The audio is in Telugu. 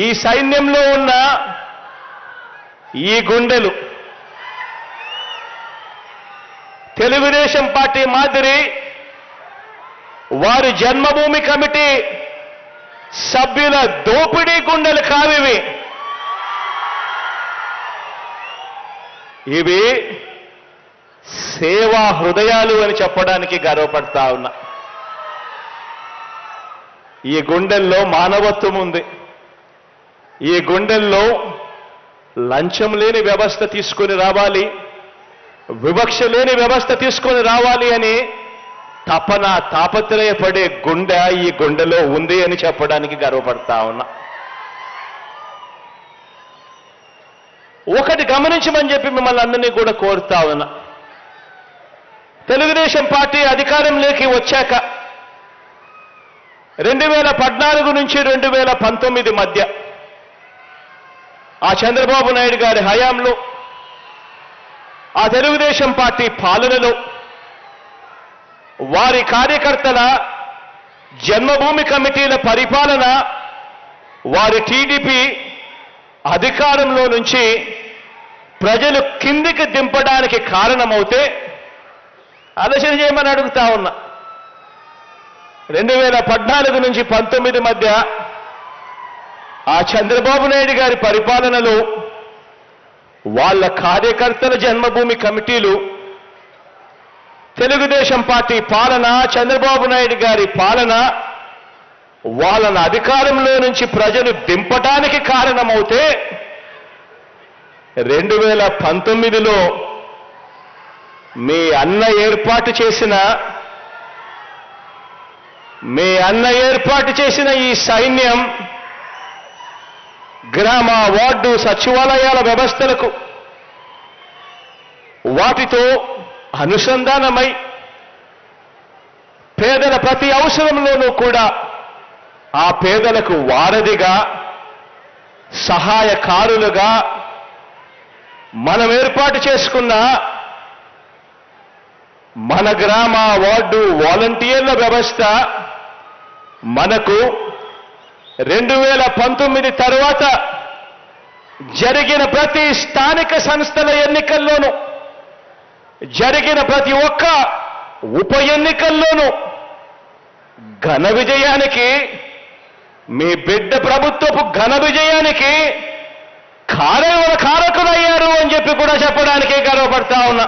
ఈ సైన్యంలో ఉన్న ఈ గుండెలు తెలుగుదేశం పార్టీ మాదిరి వారి జన్మభూమి కమిటీ సభ్యుల దోపిడీ గుండెలు కావివి. ఇవి సేవా హృదయాలు అని చెప్పడానికి గర్వపడతా ఉన్నా. ఈ గుండెల్లో మానవత్వం ఉంది. ఈ గుండెల్లో లంచం లేని వ్యవస్థ తీసుకొని రావాలి, వివక్ష లేని వ్యవస్థ తీసుకొని రావాలి అని తపన తాపత్రయపడే గుండె ఈ గుండెలో ఉంది అని చెప్పడానికి గర్వపడతా ఉన్నా. ఒకటి గమనించమని చెప్పి మిమ్మల్ని అందరినీ కూడా కోరుతా ఉన్నా. తెలుగుదేశం పార్టీ అధికారంలోకి వచ్చాక 2014 నుంచి 2019 మధ్య ఆ చంద్రబాబు నాయుడు గారి హయాంలో ఆ తెలుగుదేశం పార్టీ పాలనలో వారి కార్యకర్తల జన్మభూమి కమిటీల పరిపాలన వారి టీడీపీ అధికారంలో నుంచి ప్రజలు కిందికి దింపడానికి కారణమవుతే ఆలోచన చేయమని అడుగుతా ఉన్నా. 2014 నుంచి 19 మధ్య ఆ చంద్రబాబు నాయుడు గారి పరిపాలనలో వాళ్ళ కార్యకర్తల జన్మభూమి కమిటీలు తెలుగుదేశం పార్టీ పాలన, చంద్రబాబు నాయుడు గారి పాలన వాళ్ళని అధికారంలో నుంచి ప్రజలు దింపడానికి కారణమవుతే 2019లో మీ అన్న ఏర్పాటు చేసిన ఈ సైన్యం గ్రామ, వార్డు, సచివాలయాల వ్యవస్థలకు వాటితో అనుసంధానమై పేదల ప్రతి అవసరంలోనూ కూడా ఆ పేదలకు వారధిగా, సహాయకారులుగా మనం ఏర్పాటు చేసుకున్న మన గ్రామ, వార్డు వాలంటీర్ల వ్యవస్థ మనకు 2019 తర్వాత జరిగిన ప్రతి స్థానిక సంస్థల ఎన్నికల్లోనూ, జరిగిన ప్రతి ఒక్క ఉప ఎన్నికల్లోనూ ఘన విజయానికి, మీ బిడ్డ ప్రభుత్వపు ఘన విజయానికి కారకులయ్యారు అని చెప్పి కూడా చెప్పడానికి గర్వపడతా ఉన్నా.